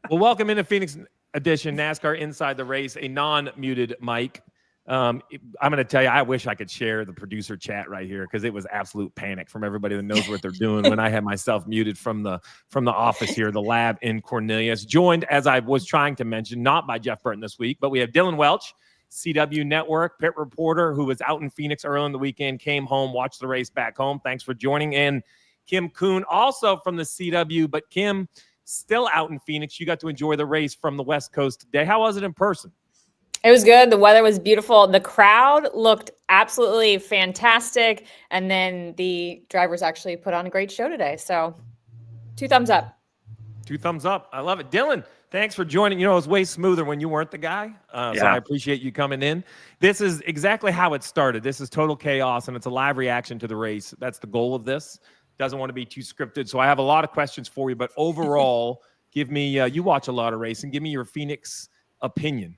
Well, welcome into Phoenix edition, NASCAR Inside the Race, a non-muted mic. I'm going to tell you, I wish I could share the producer chat right here because it was absolute panic from everybody that knows what they're doing when I had myself muted from the office here, the lab in Cornelius. Joined, as I was trying to mention, not by Jeff Burton this week, but we have Dillon Welch, CW Network pit reporter who was out in Phoenix early in the weekend, came home, watched the race back home. Thanks for joining in. Kim Coon, also from the CW, but Kim, still out in Phoenix. You got to enjoy the race from the West Coast today. How was it in person? It was good. The weather was beautiful. The crowd looked absolutely fantastic. And then the drivers actually put on a great show today. So 2 thumbs up. 2 thumbs up. I love it. Dillon, thanks for joining. You know, it was way smoother when you weren't the guy. So I appreciate you coming in. This is exactly how it started. This is total chaos, and it's a live reaction to the race. That's the goal of this. Doesn't want to be too scripted. So I have a lot of questions for you. But overall, give me, you watch a lot of racing. Give me your Phoenix opinion.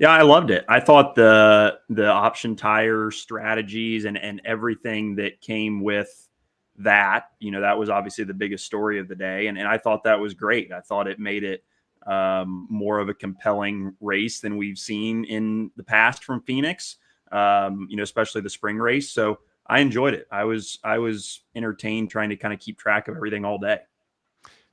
Yeah, I loved it. I thought the option tire strategies and everything that came with that, you know, that was obviously the biggest story of the day. And I thought that was great. I thought it made it more of a compelling race than we've seen in the past from Phoenix, you know, especially the spring race. So I enjoyed it. I was entertained trying to kind of keep track of everything all day.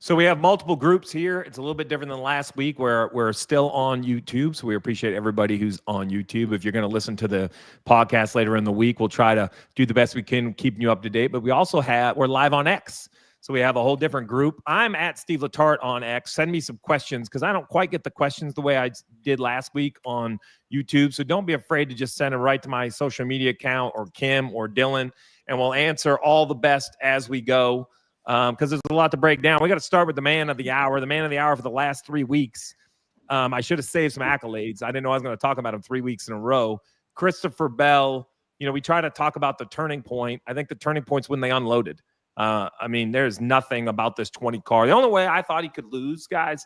So we have multiple groups here. It's a little bit different than last week where we're still on YouTube. So we appreciate everybody who's on YouTube. If you're going to listen to the podcast later in the week, we'll try to do the best we can keeping you up to date. But we also we're live on X. So we have a whole different group. I'm at Steve Letarte on X. Send me some questions because I don't quite get the questions the way I did last week on YouTube. So don't be afraid to just send them right to my social media account or Kim or Dillon, and we'll answer all the best as we go. Because there's a lot to break down. We got to start with the man of the hour. The man of the hour for the last 3 weeks. I should have saved some accolades. I didn't know I was going to talk about him 3 weeks in a row. Christopher Bell, you know, we try to talk about the turning point. I think the turning point's when they unloaded. I mean, there's nothing about this 20 car. The only way I thought he could lose, guys,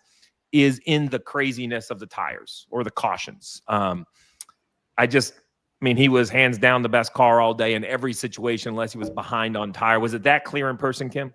is in the craziness of the tires or the cautions. I mean, he was hands down the best car all day in every situation unless he was behind on tire. Was it that clear in person, Kim?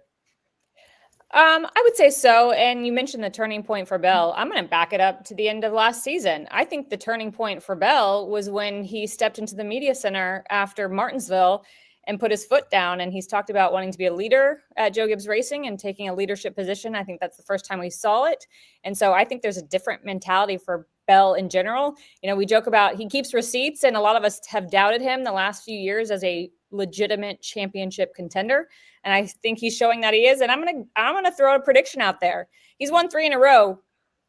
I would say so. And you mentioned the turning point for Bell. I'm going to back it up to the end of last season. I think the turning point for Bell was when he stepped into the media center after Martinsville and put his foot down. And he's talked about wanting to be a leader at Joe Gibbs Racing and taking a leadership position. I think that's the first time we saw it. And so I think there's a different mentality for Bell in general. You know, we joke about he keeps receipts, and a lot of us have doubted him the last few years as a legitimate championship contender. And I think he's showing that he is. And I'm gonna throw a prediction out there. He's won 3 in a row.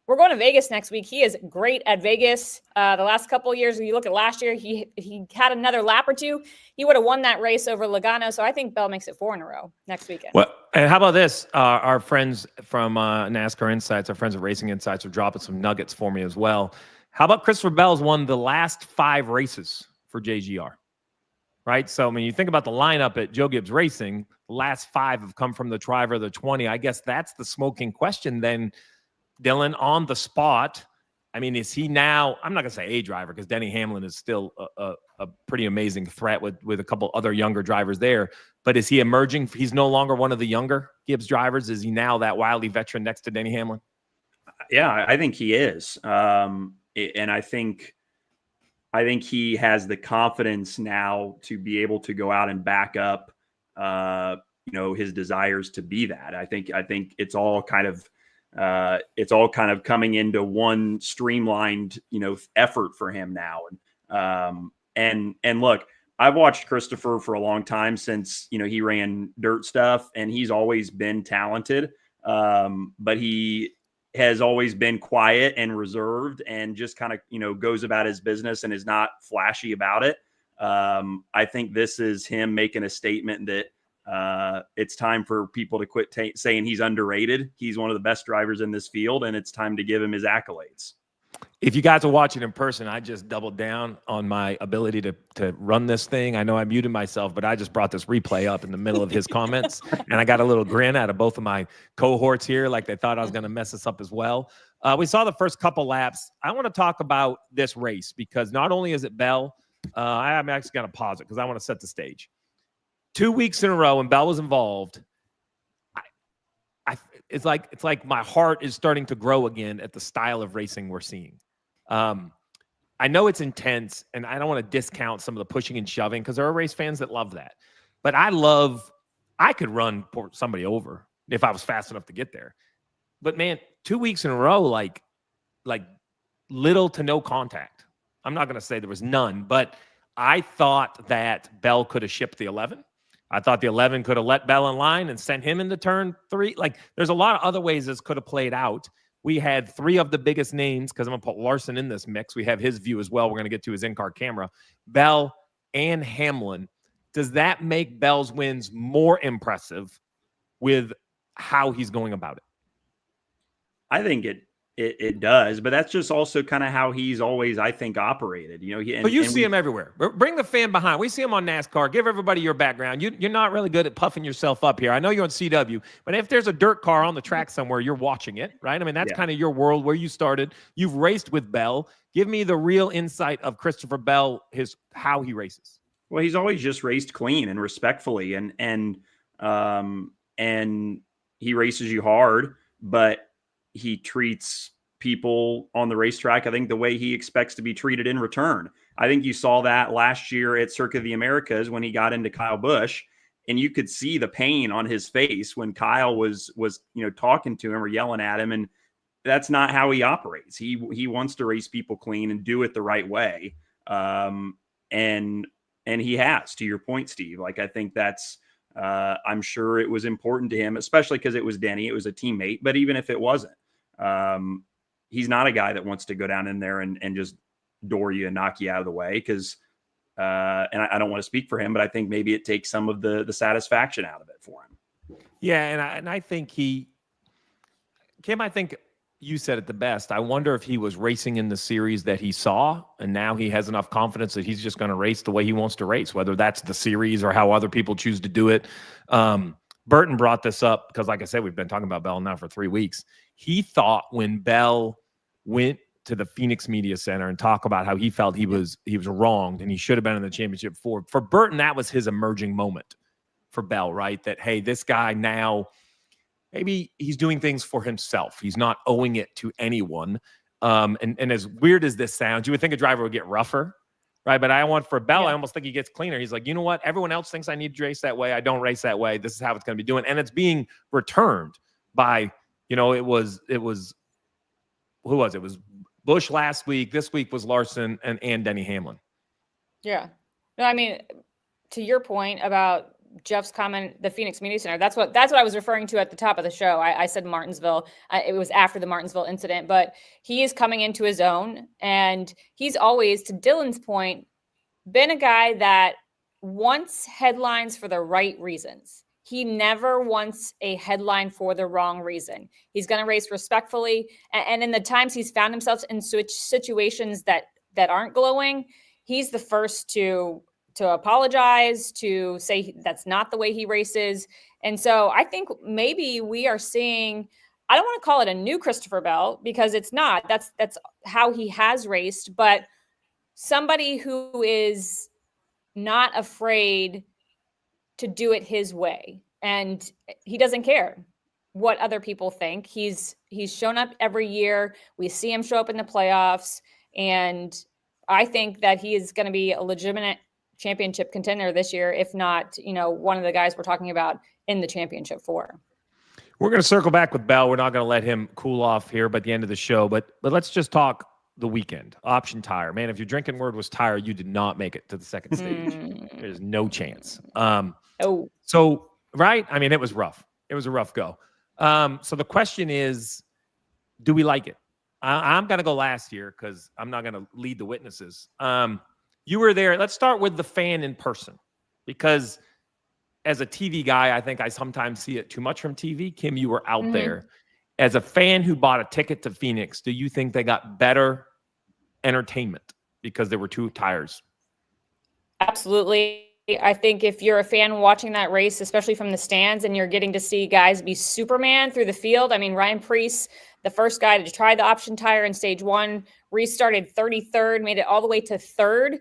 We're going to Vegas next week. He is great at Vegas. The last couple of years, when you look at last year, he had another lap or two. He would have won that race over Logano. So I think Bell makes it 4 in a row next weekend. Well, and how about this? Our friends from NASCAR Insights, our friends at Racing Insights, are dropping some nuggets for me as well. How about Christopher Bell's won the last 5 races for JGR? Right? So, I mean, you think about the lineup at Joe Gibbs Racing, the last 5 have come from the driver of the 20. I guess that's the smoking question then, Dillon, on the spot. I mean, is he now, I'm not going to say a driver because Denny Hamlin is still a pretty amazing threat with a couple other younger drivers there. But is he emerging? He's no longer one of the younger Gibbs drivers. Is he now that wily veteran next to Denny Hamlin? Yeah, I think he is. And I think he has the confidence now to be able to go out and back up, you know, his desires to be that. I think it's all kind of coming into one streamlined, you know, effort for him now. And look, I've watched Christopher for a long time since, you know, he ran dirt stuff, and he's always been talented. But he has always been quiet and reserved and just kind of, you know, goes about his business and is not flashy about it. I think this is him making a statement that it's time for people to quit saying he's underrated. He's one of the best drivers in this field, and it's time to give him his accolades. If you guys are watching in person, I just doubled down on my ability to run this thing. I know I muted myself, but I just brought this replay up in the middle of his comments, and I got a little grin out of both of my cohorts here, like they thought I was going to mess this up as well. We saw the first couple laps. I want to talk about this race because not only is it Bell, I'm actually going to pause it because I want to set the stage. 2 weeks in a row when Bell was involved, it's like my heart is starting to grow again at the style of racing we're seeing. I know it's intense, and I don't want to discount some of the pushing and shoving because there are race fans that love that. But I could run somebody over if I was fast enough to get there. But man, 2 weeks in a row, like little to no contact. I'm not going to say there was none, but I thought that Bell could have shipped the 11. I thought the 11 could have let Bell in line and sent him into turn 3. Like, there's a lot of other ways this could have played out. We had 3 of the biggest names, because I'm going to put Larson in this mix. We have his view as well. We're going to get to his in-car camera. Bell and Hamlin. Does that make Bell's wins more impressive with how he's going about it? I think it does, but that's just also kind of how he's always, I think, operated. But you see him everywhere. Bring the fan behind. We see him on NASCAR. Give everybody your background. You're not really good at puffing yourself up here. I know you're on CW, but if there's a dirt car on the track somewhere, you're watching it, right? I mean, that's kind of your world where you started. You've raced with Bell. Give me the real insight of Christopher Bell, how he races. Well, he's always just raced clean and respectfully, and he races you hard, but he treats people on the racetrack, I think, the way he expects to be treated in return. I think you saw that last year at Circuit of the Americas when he got into Kyle Busch, and you could see the pain on his face when Kyle was talking to him or yelling at him, and that's not how he operates. He wants to race people clean and do it the right way, and he has. To your point, Steve, like, I think that's I'm sure it was important to him, especially because it was Denny, it was a teammate. But even if it wasn't, he's not a guy that wants to go down in there and just door you and knock you out of the way. Because, and I don't want to speak for him, but I think maybe it takes some of the satisfaction out of it for him. Yeah, and I think Kim, I think you said it the best. I wonder if he was racing in the series that he saw, and now he has enough confidence that he's just going to race the way he wants to race, whether that's the series or how other people choose to do it. Burton brought this up because, like I said, we've been talking about Bell now for 3 weeks. He thought when Bell went to the Phoenix Media Center and talked about how he felt he was wronged and he should have been in the championship for Burton, that was his emerging moment for Bell, right? That, hey, this guy now, maybe he's doing things for himself. He's not owing it to anyone. And as weird as this sounds, you would think a driver would get rougher, right? But for Bell, I almost think he gets cleaner. He's like, you know what? Everyone else thinks I need to race that way. I don't race that way. This is how it's going to be doing. And it's being returned by, it was who was it? It was Busch last week. This week was Larson and Denny Hamlin. Yeah. No, I mean, to your point about Jeff's comment, the Phoenix Media Center, that's what I was referring to at the top of the show. I said Martinsville. It was after the Martinsville incident, but he is coming into his own, and he's always, to Dillon's point, been a guy that wants headlines for the right reasons. He never wants a headline for the wrong reason. He's going to race respectfully, and in the times he's found himself in situations that aren't glowing, he's the first to apologize, to say that's not the way he races. And so I think maybe we are seeing, I don't want to call it a new Christopher Bell, because it's not. That's how he has raced, but somebody who is not afraid to do it his way. And he doesn't care what other people think. He's shown up every year. We see him show up in the playoffs. And I think that he is going to be a legitimate championship contender this year, if not, one of the guys we're talking about in the championship for. We're going to circle back with Bell. We're not going to let him cool off here by the end of the show, but let's just talk the weekend. Option tire. Man, if your drinking word was tire, you did not make it to the second stage. There's no chance. So, right? I mean, it was rough. It was a rough go. So the question is, do we like it? I'm going to go last here because I'm not going to lead the witnesses. You were there. Let's start with the fan in person, because as a TV guy, I think I sometimes see it too much from TV. Kim, you were out there. As a fan who bought a ticket to Phoenix, do you think they got better entertainment because there were 2 tires? Absolutely. I think if you're a fan watching that race, especially from the stands, and you're getting to see guys be Superman through the field. I mean, Ryan Preece, the first guy to try the option tire in stage 1, restarted 33rd, made it all the way to 3rd,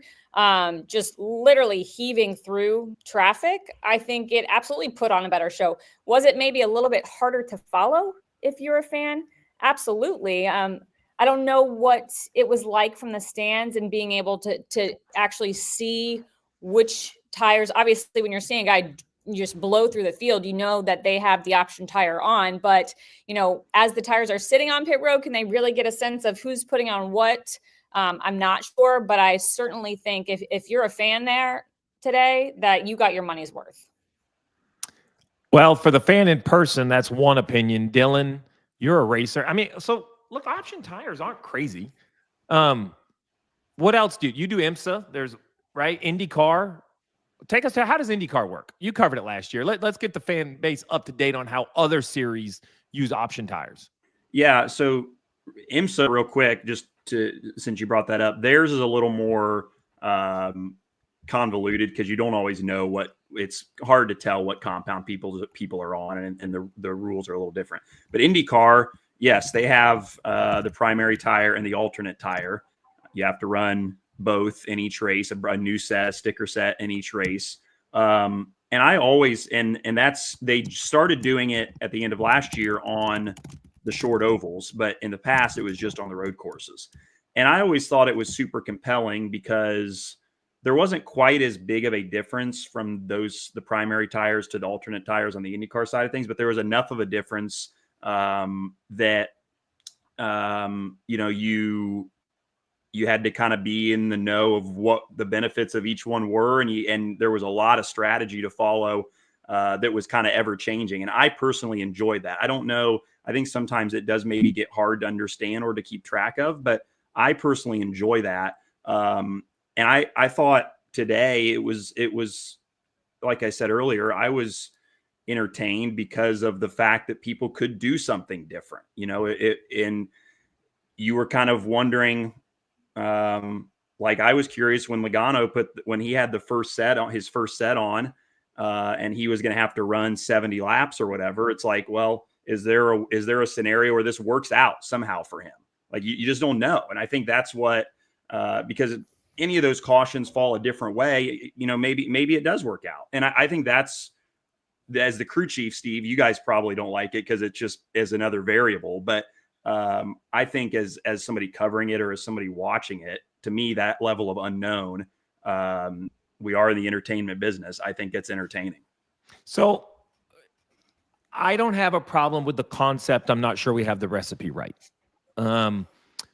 just literally heaving through traffic. I think it absolutely put on a better show. Was it maybe a little bit harder to follow? if you're a fan? Absolutely. I don't know what it was like from the stands and being able to actually see which tires. Obviously, when you're seeing a guy just blow through the field, you know that they have the option tire on. But, as the tires are sitting on pit road, can they really get a sense of who's putting on what? I'm not sure, but I certainly think if you're a fan there today, that you got your money's worth. Well, for the fan in person, that's one opinion. Dillon, you're a racer. I mean, so look, option tires aren't crazy. What else do you do? IMSA? There's right IndyCar. Take us to how does IndyCar work? You covered it last year. Let's get the fan base up to date on how other series use option tires. Yeah. So IMSA, real quick, since you brought that up, theirs is a little more convoluted because you don't always know it's hard to tell what compound people are on, and the rules are a little different. But IndyCar, yes, they have the primary tire and the alternate tire. You have to run both in each race, a new sticker set in each race. And I always, and they started doing it at the end of last year on the short ovals, but in the past it was just on the road courses. And I always thought it was super compelling because there wasn't quite as big of a difference from the primary tires to the alternate tires on the IndyCar side of things, but there was enough of a difference that you had to kind of be in the know of what the benefits of each one were. And there was a lot of strategy to follow that was kind of ever changing. And I personally enjoyed that. I don't know. I think sometimes it does maybe get hard to understand or to keep track of, but I personally enjoy that. And I thought today it was, like I said earlier, I was entertained because of the fact that people could do something different, and you were kind of wondering, like I was curious when Logano when he had his first set on, and he was going to have to run 70 laps or whatever. It's like, well, is there a scenario where this works out somehow for him? Like you just don't know. And I think that's what, because any of those cautions fall a different way, maybe it does work out. And I think that's, as the crew chief, Steve, you guys probably don't like it because it just is another variable, but I think as somebody covering it or as somebody watching it, to me, that level of unknown, we are in the entertainment business. I think it's entertaining. So I don't have a problem with the concept. I'm not sure we have the recipe right.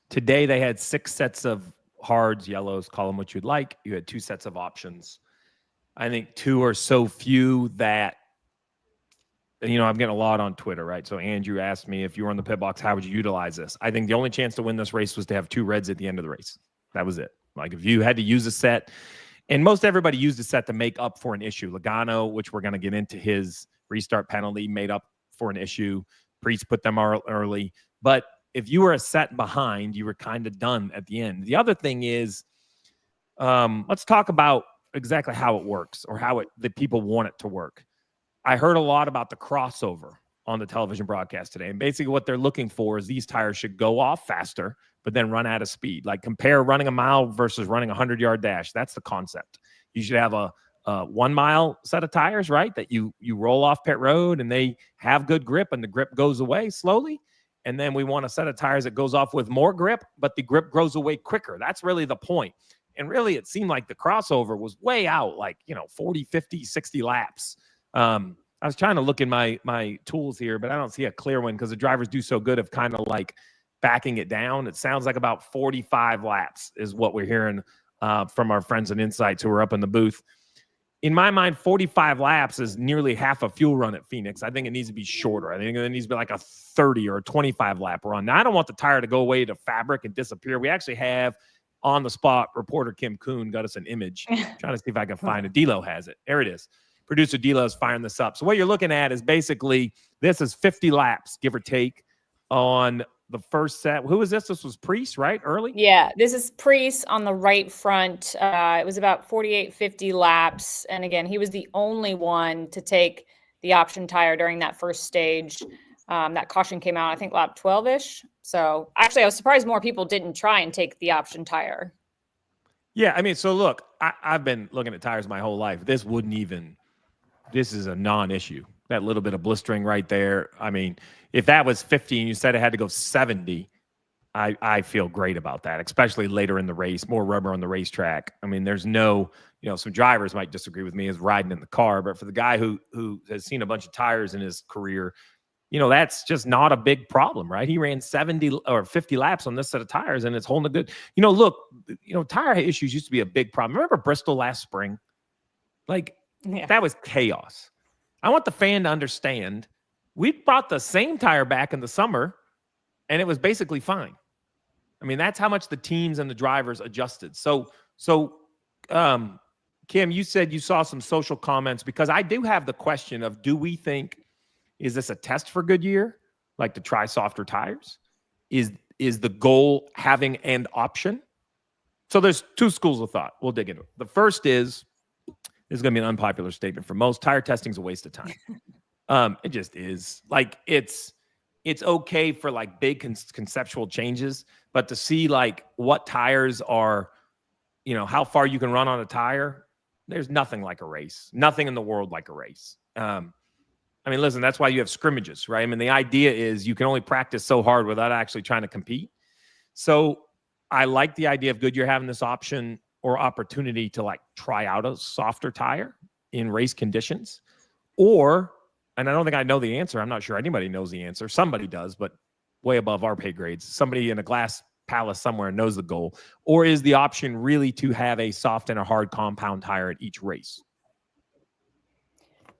Today they had 6 sets of hards, yellows, call them what you'd like. You had 2 sets of options. I think 2 are so few that, I'm getting a lot on Twitter, right? So Andrew asked me, if you were on the pit box, how would you utilize this? I think the only chance to win this race was to have 2 reds at the end of the race. That was it. Like if you had to use a set, and most everybody used a set to make up for an issue. Logano, which we're going to get into, his restart penalty made up for an issue. Priest put them early. But if you were a set behind, you were kind of done at the end. The other thing is, let's talk about exactly how it works or how the people want it to work. I heard a lot about the crossover on the television broadcast today. And basically what they're looking for is these tires should go off faster, but then run out of speed. Like compare running a mile versus running a 100-yard dash. That's the concept. You should have a 1 mile set of tires, right? That you roll off pit road and they have good grip and the grip goes away slowly. And then we want a set of tires that goes off with more grip, but the grip grows away quicker. That's really the point. And really it seemed like the crossover was way out, like, 40, 50, 60 laps. I was trying to look in my tools here, but I don't see a clear one because the drivers do so good of kind of like backing it down. It sounds like about 45 laps is what we're hearing from our friends at Insights who are up in the booth. In my mind, 45 laps is nearly half a fuel run at Phoenix. I think it needs to be shorter. I think it needs to be like a 30 or a 25 lap run. Now, I don't want the tire to go away to fabric and disappear. We actually have on the spot reporter Kim Coon got us an image. Trying to see if I can find it. Dillon has it. There it is. Producer Dillon is firing this up. So what you're looking at is basically this is 50 laps, give or take, on the first set. Who was this? This was Priest, right? Early? Yeah, this is Priest on the right front. It was about 48, 50 laps. And again, he was the only one to take the option tire during that first stage. That caution came out, I think, lap 12-ish. So actually, I was surprised more people didn't try and take the option tire. Yeah, I mean, so look, I've been looking at tires my whole life. This is a non-issue. that little bit of blistering right there. I mean, if that was 50 and you said it had to go 70, I feel great about that, especially later in the race, more rubber on the racetrack. I mean, there's no, some drivers might disagree with me as riding in the car, but for the guy who has seen a bunch of tires in his career, that's just not a big problem, right? He ran 70 or 50 laps on this set of tires and it's holding a good, look, tire issues used to be a big problem. Remember Bristol last spring? That was chaos. I want the fan to understand we brought the same tire back in the summer and it was basically fine. I mean, that's how much the teams and the drivers adjusted. So, Kim, you said you saw some social comments because I do have the question of, do we think, is this a test for Goodyear, like to try softer tires? Is the goal having an option? So there's two schools of thought. We'll dig into it. The first is, this is going to be an unpopular statement for most. Tire testing is a waste of time. It just is. It's okay for big conceptual changes, but to see what tires are, how far you can run on a tire, there's nothing like a race. Nothing in the world like a race. I mean, listen, that's why you have scrimmages, right? I mean, the idea is you can only practice so hard without actually trying to compete. So I like the idea of Goodyear having this option or opportunity to try out a softer tire in race conditions, and I don't think I know the answer. I'm not sure anybody knows the answer. Somebody does, but way above our pay grades. Somebody in a glass palace somewhere knows the goal. Or is the option really to have a soft and a hard compound tire at each race?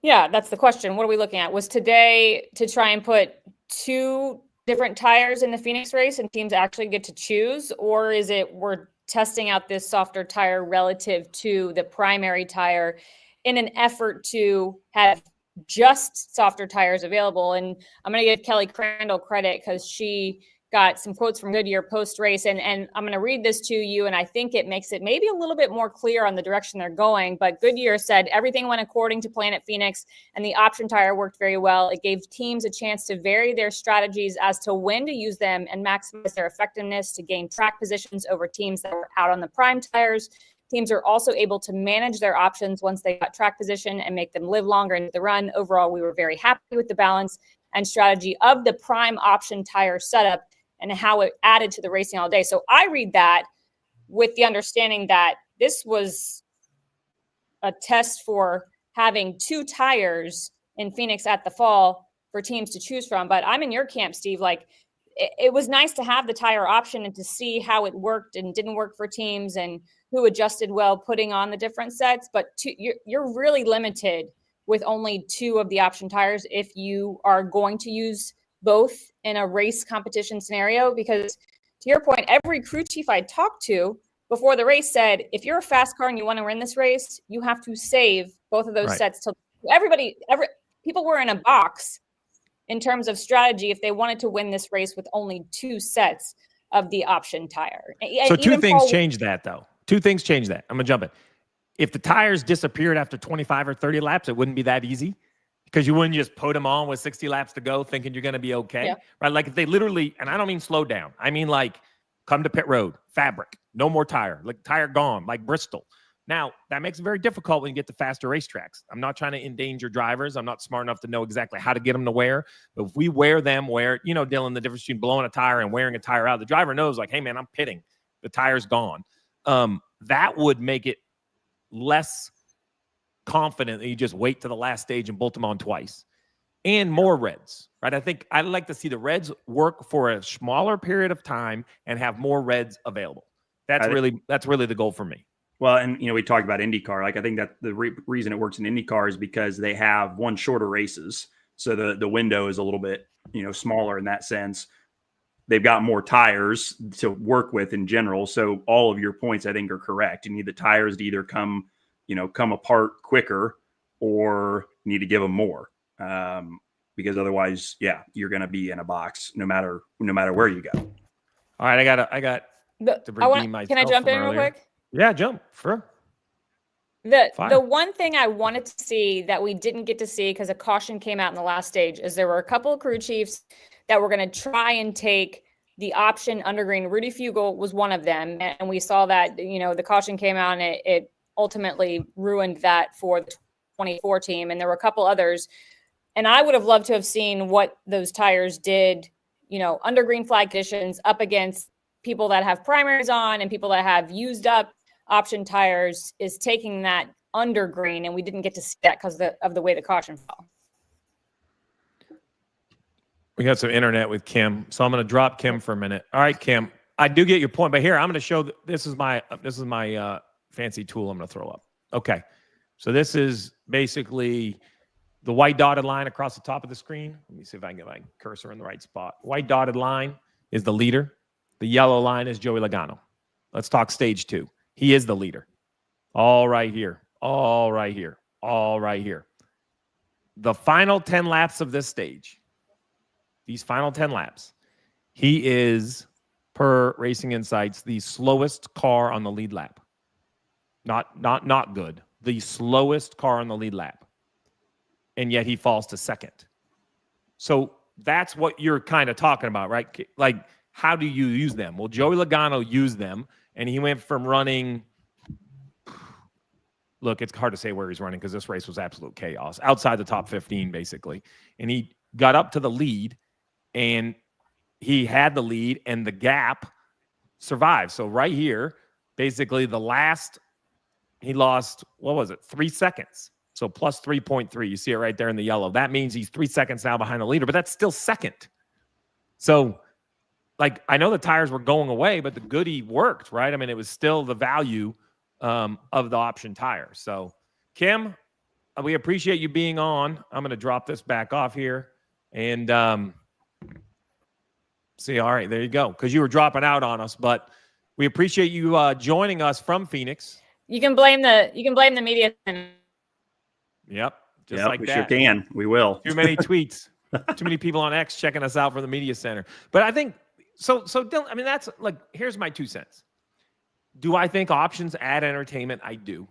Yeah, that's the question. What are we looking at? Was today to try and put two different tires in the Phoenix race and teams actually get to choose? Or is it we're testing out this softer tire relative to the primary tire in an effort to have just softer tires available? And I'm going to give Kelly Crandall credit because she got some quotes from Goodyear post-race, and I'm going to read this to you, and I think it makes it maybe a little bit more clear on the direction they're going. But Goodyear said everything went according to plan at Phoenix, and the option tire worked very well. It gave teams a chance to vary their strategies as to when to use them and maximize their effectiveness to gain track positions over teams that were out on the prime tires. Teams are also able to manage their options once they got track position and make them live longer into the run. Overall, we were very happy with the balance and strategy of the prime option tire setup and how it added to the racing all day. So I read that with the understanding that this was a test for having two tires in Phoenix at the fall for teams to choose from. But I'm in your camp, Steve. It was nice to have the tire option and to see how it worked and didn't work for teams and who adjusted well putting on the different sets. But you're really limited with only two of the option tires if you are going to use both in a race competition scenario, because to your point, every crew chief I talked to before the race said, if you're a fast car and you want to win this race, you have to save both of those sets till people were in a box in terms of strategy if they wanted to win this race with only two sets of the option tire. So two things change that, though. Two things change that. I'm going to jump in. If the tires disappeared after 25 or 30 laps, it wouldn't be that easy because you wouldn't just put them on with 60 laps to go thinking you're going to be okay. Yeah. Right? If they literally, and I don't mean slow down. I mean come to pit road, fabric, no more tire, tire gone, like Bristol. Now, that makes it very difficult when you get to faster racetracks. I'm not trying to endanger drivers. I'm not smart enough to know exactly how to get them to wear. But if we wear them Dillon, the difference between blowing a tire and wearing a tire out, the driver knows hey, man, I'm pitting. The tire's gone. That would make it less confident that you just wait to the last stage and bolt them on twice. And more reds, right? I think I'd like to see the reds work for a smaller period of time and have more reds available. That's really the goal for me. Well, and we talked about IndyCar. I think that the reason it works in IndyCar is because they have one shorter races, so the window is a little bit smaller in that sense. They've got more tires to work with in general. So all of your points, I think, are correct. You need the tires to either come apart quicker, or you need to give them more, because otherwise, you're going to be in a box no matter where you go. All right, I got to redeem myself. Can I jump in real quick? Yeah, jump. Sure. The one thing I wanted to see that we didn't get to see because a caution came out in the last stage is there were a couple of crew chiefs that were going to try and take the option undergreen. Rudy Fugle was one of them. And we saw that, the caution came out and it ultimately ruined that for the 24 team. And there were a couple others. And I would have loved to have seen what those tires did, under green flag conditions up against people that have primaries on and people that have used up option tires, is taking that under green. And we didn't get to see that because of the way the caution fell. We got some internet with Kim, so I'm going to drop Kim for a minute. All right, Kim, I do get your point, but here I'm going to show this is my fancy tool I'm going to throw up. Okay, so this is basically the white dotted line across the top of the screen. Let me see if I can get my cursor in the right spot. White dotted line is the leader. The yellow line is Joey Logano. Let's talk stage 2. He is the leader. All right here. All right here. All right here. The final 10 laps of this stage, these final 10 laps, he is, per Racing Insights, the slowest car on the lead lap. Not good. The slowest car on the lead lap. And yet he falls to second. So that's what you're kind of talking about, right? Like, how do you use them? Well, Joey Logano used them, and he went from running. Look, it's hard to say where he's running because this race was absolute chaos. Outside the top 15, basically. And he got up to the lead, and he had the lead, and the gap survived. So right here, basically he lost, 3 seconds. So plus 3.3. You see it right there in the yellow. That means he's 3 seconds now behind the leader, but that's still second. So, like, I know the tires were going away, but the goodie worked, right? I mean, it was still the value of the option tire. So, Kim, we appreciate you being on. I'm going to drop this back off here and see. All right, there you go. Because you were dropping out on us, but we appreciate you joining us from Phoenix. You can blame the media. Yep. Just like we that. Sure can. We will. Too many tweets. Too many people on X checking us out from the media center. But I think so Dillon, I mean, that's like, here's my 2 cents. Do I think options add entertainment? I do.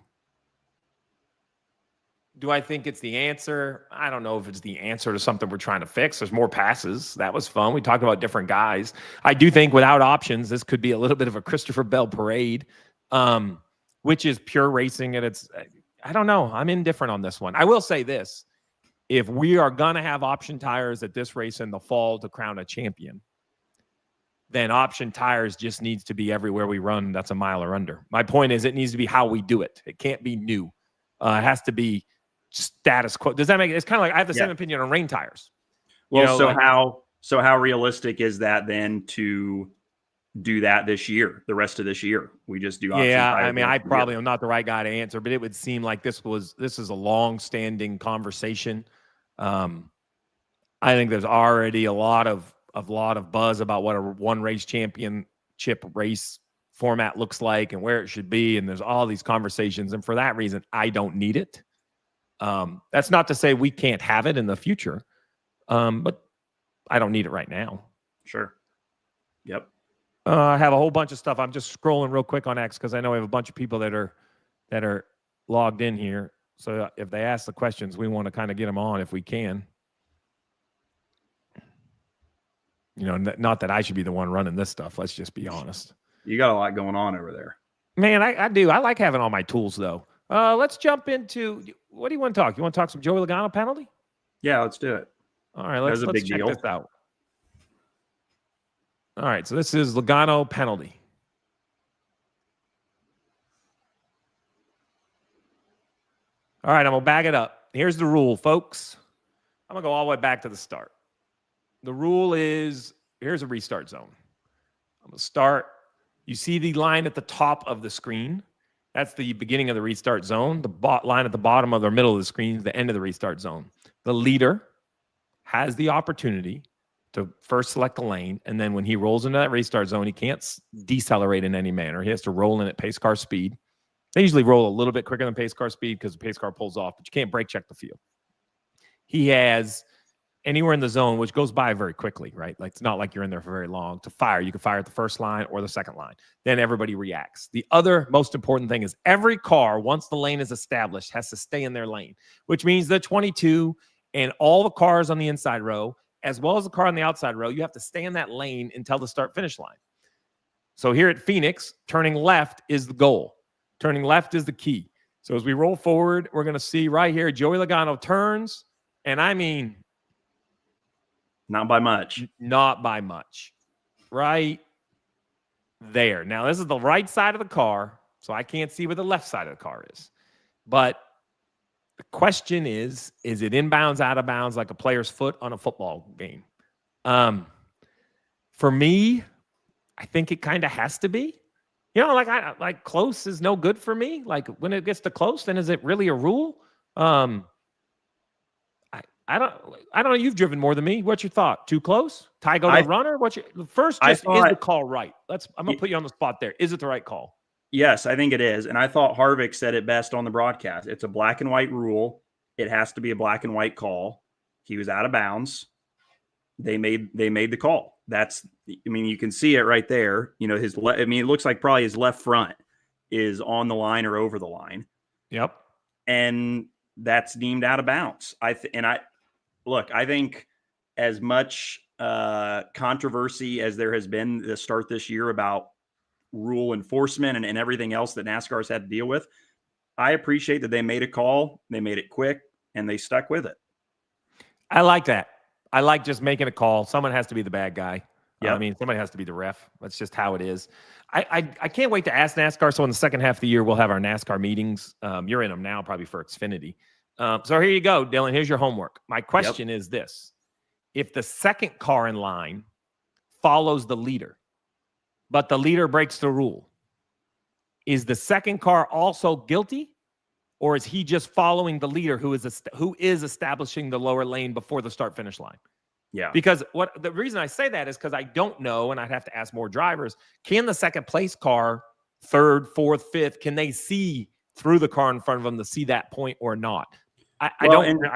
Do I think it's the answer? I don't know if it's the answer to something we're trying to fix. There's more passes. That was fun. We talked about different guys. I do think without options, this could be a little bit of a Christopher Bell parade, which is pure racing. And I don't know. I'm indifferent on this one. I will say this. If we are going to have option tires at this race in the fall to crown a champion, then option tires just needs to be everywhere we run. That's a mile or under. My point is it needs to be how we do it. It can't be new. It has to be status quo. Does that make it? It's kind of like I have the same opinion on rain tires. Well, how realistic is that then to do that this year, the rest of this year? We just do option tires. I mean, I probably am not the right guy to answer, but it would seem like this is a long-standing conversation. I think there's already a lot of buzz about what a one race championship race format looks like and where it should be. And there's all these conversations. And for that reason, I don't need it. That's not to say we can't have it in the future. But I don't need it right now. Sure. Yep. I have a whole bunch of stuff. I'm just scrolling real quick on X because I know we have a bunch of people that are logged in here. So if they ask the questions, we want to kind of get them on if we can. You know, not that I should be the one running this stuff. Let's just be honest. You got a lot going on over there. Man, I do. I like having all my tools, though. Let's jump into, what do you want to talk? You want to talk some Joey Logano penalty? Yeah, let's do it. All right, let's check this out. All right, so this is Logano penalty. All right, I'm going to back it up. Here's the rule, folks. I'm going to go all the way back to the start. The rule is, here's a restart zone. I'm going to start. You see the line at the top of the screen? That's the beginning of the restart zone. The line at the bottom of the middle of the screen is the end of the restart zone. The leader has the opportunity to first select a lane, and then when he rolls into that restart zone, he can't decelerate in any manner. He has to roll in at pace car speed. They usually roll a little bit quicker than pace car speed because the pace car pulls off, but you can't brake check the field. He has anywhere in the zone, which goes by very quickly, right? Like, it's not like you're in there for very long. To fire, you can fire at the first line or the second line. Then everybody reacts. The other most important thing is every car, once the lane is established, has to stay in their lane, which means the 22 and all the cars on the inside row, as well as the car on the outside row, you have to stay in that lane until the start-finish line. So here at Phoenix, turning left is the goal. Turning left is the key. So as we roll forward, we're going to see right here, Joey Logano turns. And I mean, Not by much. not by much. Right there. Now, this is the right side of the car, so I can't see where the left side of the car is. But the question is it inbounds, out of bounds, like a player's foot on a football game? For me, I think it kind of has to be. You know, like close is no good for me. Like when it gets to close, then is it really a rule? I don't know. You've driven more than me. What's your thought? Too close? Tie go to the runner? What's your first? Is the call right? I'm gonna put you on the spot there. Is it the right call? Yes, I think it is. And I thought Harvick said it best on the broadcast. It's a black and white rule. It has to be a black and white call. He was out of bounds. They made the call. You can see it right there. You know, it looks like probably his left front is on the line or over the line. Yep. And that's deemed out of bounds. I think as much controversy as there has been to start this year about rule enforcement and everything else that NASCAR's had to deal with, I appreciate that they made a call, they made it quick, and they stuck with it. I like that. I like just making a call. Someone has to be the bad guy. Yeah. Somebody has to be the ref. That's just how it is. I can't wait to ask NASCAR. So in the second half of the year, we'll have our NASCAR meetings. You're in them now, probably for Xfinity. So here you go, Dylan. Here's your homework. My question is this. If the second car in line follows the leader, but the leader breaks the rule, is the second car also guilty? Or is he just following the leader who is establishing the lower lane before the start-finish line? Yeah. Because the reason I say that is because I don't know, and I'd have to ask more drivers, can the second place car, third, fourth, fifth, can they see through the car in front of them to see that point or not? I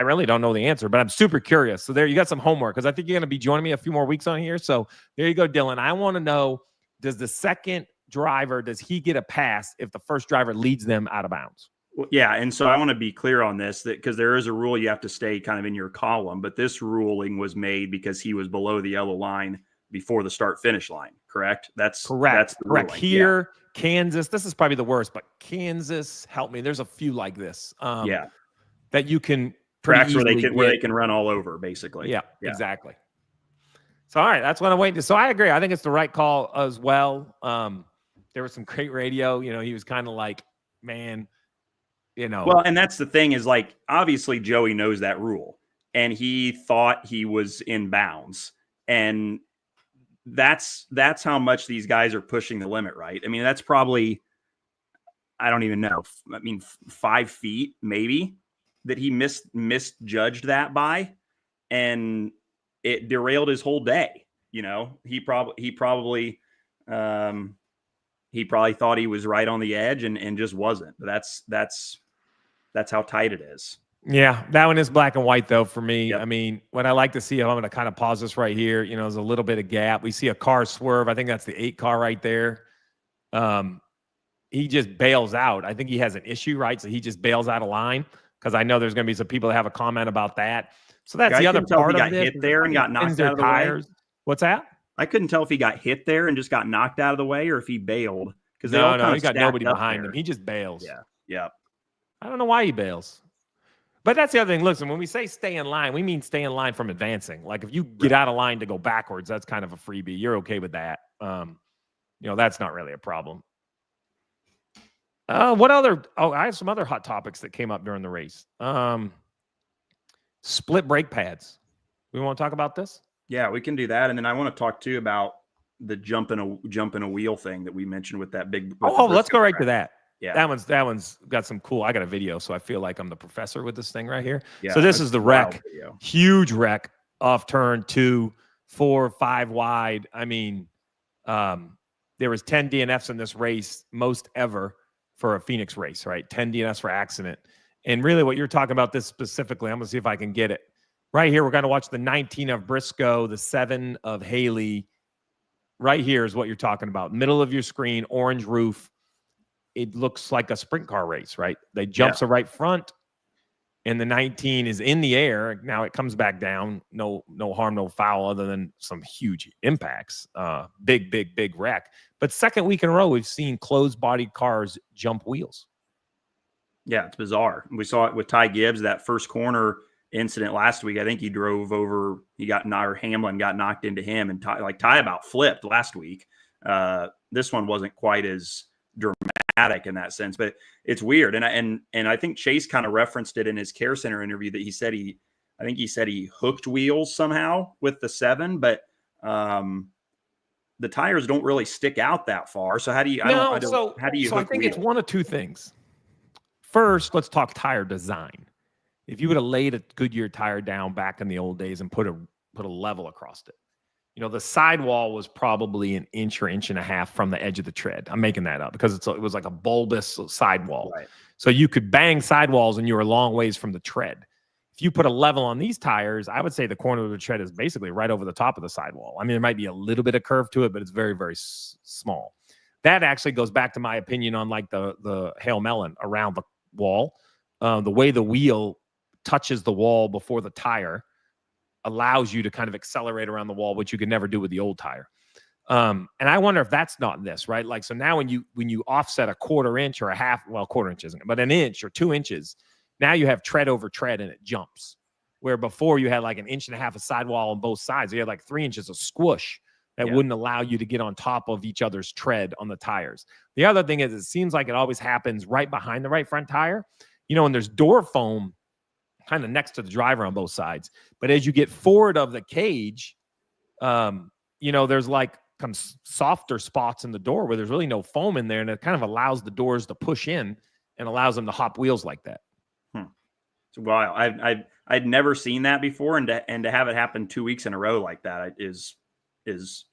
really don't know the answer, but I'm super curious. So there, you got some homework because I think you're going to be joining me a few more weeks on here. So there you go, Dylan. I want to know, does the second driver, does he get a pass if the first driver leads them out of bounds? Well, yeah, and so I want to be clear on this, that because there is a rule you have to stay kind of in your column, but this ruling was made because he was below the yellow line before the start-finish line, correct? That's correct. That's the correct. ruling. Here, yeah. Kansas, this is probably the worst, but Kansas, help me. There's a few like this. That you can tracks where they can run all over, basically. Yeah, exactly. So, all right, that's what I'm waiting to. So I agree. I think it's the right call as well. There was some great radio. You know, he was kind of like, man, you know. Well, and that's the thing is, like, obviously Joey knows that rule, and he thought he was in bounds, and that's how much these guys are pushing the limit, right? I mean, that's probably, I don't even know. 5 feet maybe that he misjudged that by, and it derailed his whole day. You know, he probably thought he was right on the edge and just wasn't. But that's how tight it is. Yeah, that one is black and white though for me. Yep. I mean, what I like to see, I'm going to kind of pause this right here. You know, there's a little bit of gap. We see a car swerve. I think that's the 8 car right there. He just bails out. I think he has an issue, right? So he just bails out of line, because I know there's going to be some people that have a comment about that. So that's the other part of it. He got hit there and got knocked out of the way. What's that? I couldn't tell if he got hit there and just got knocked out of the way, or if he bailed. Because no, he got nobody behind him. He just bails. Yeah. I don't know why he bails. But that's the other thing. Listen, when we say stay in line, we mean stay in line from advancing. Like if you get out of line to go backwards, that's kind of a freebie. You're okay with that. That's not really a problem. What other? Oh, I have some other hot topics that came up during the race. Split brake pads. We want to talk about this? Yeah, we can do that. And then I want to talk too about the jump in a wheel thing that we mentioned with that big. Let's go right to that. Yeah, that one's got some cool. I got a video, so I feel like I'm the professor with this thing right here. Yeah, so this is the wreck, huge wreck off turn 2, 4, 5 wide. I mean, there was 10 DNFs in this race, most ever for a Phoenix race, right? 10 DNFs for accident. And really what you're talking about this specifically, I'm going to see if I can get it. Right here, we're going to watch the 19 of Briscoe, the 7 of Haley. Right here is what you're talking about. Middle of your screen, orange roof. It looks like a sprint car race, right? They jumps right front, and the 19 is in the air. Now it comes back down. No harm, no foul, other than some huge impacts. Big wreck. But second week in a row, we've seen closed-bodied cars jump wheels. Yeah, it's bizarre. We saw it with Ty Gibbs, that first corner. incident last week. I think he drove over. Hamlin got knocked into him, and Ty about flipped last week. This one wasn't quite as dramatic in that sense, but it's weird. And I think Chase kind of referenced it in his Care Center interview that he said he hooked wheels somehow with the 7, but the tires don't really stick out that far. So how do you? How do you? So I think it's one of two things. First, let's talk tire design. If you would have laid a Goodyear tire down back in the old days and put a level across it, the sidewall was probably an inch or inch and a half from the edge of the tread. I'm making that up because it was like a bulbous sidewall. Right. So you could bang sidewalls and you were a long ways from the tread. If you put a level on these tires, I would say the corner of the tread is basically right over the top of the sidewall. I mean, there might be a little bit of curve to it, but it's very, very small. That actually goes back to my opinion on like the Hail Melon around the wall. The way the wheel touches the wall before the tire allows you to kind of accelerate around the wall, which you could never do with the old tire. And I wonder if that's not this, right? Like, so now when you offset a quarter inch or a half, well, quarter inch isn't, but an inch or 2 inches, now you have tread over tread and it jumps. Where before you had like an inch and a half of sidewall on both sides. You had like 3 inches of squish that wouldn't allow you to get on top of each other's tread on the tires. The other thing is it seems like it always happens right behind the right front tire. And there's door foam kind of next to the driver on both sides. But as you get forward of the cage, there's like some softer spots in the door where there's really no foam in there. And it kind of allows the doors to push in and allows them to hop wheels like that. It's wild. I'd never seen that before. And to have it happen 2 weeks in a row like that is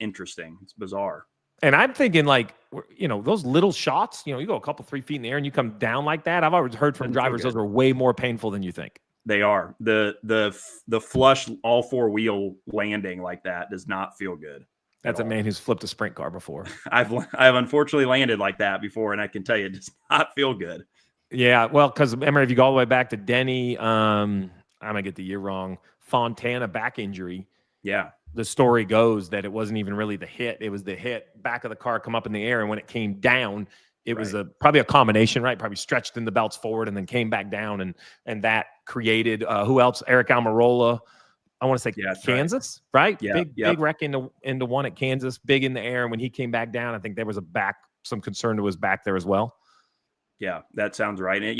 interesting. It's bizarre. And I'm thinking like, those little shots, you go a couple 3 feet in the air and you come down like that. I've always heard from drivers, those are way more painful than you think. They are. The flush all 4 wheel landing like that does not feel good. That's a man who's flipped a sprint car before. I've unfortunately landed like that before, and I can tell you it does not feel good. Yeah, well, because remember, if you go all the way back to Denny, I'm gonna get the year wrong, Fontana back injury. Yeah. The story goes that it wasn't even really the hit. It was the hit, back of the car come up in the air, and when it came down, it was probably a combination, right? Probably stretched in the belts forward and then came back down, and that created who else? Eric Almirola. I want to say Kansas, right? Yeah, big wreck into one at Kansas, big in the air. And when he came back down, I think there was some concern to his back there as well. Yeah, that sounds right. And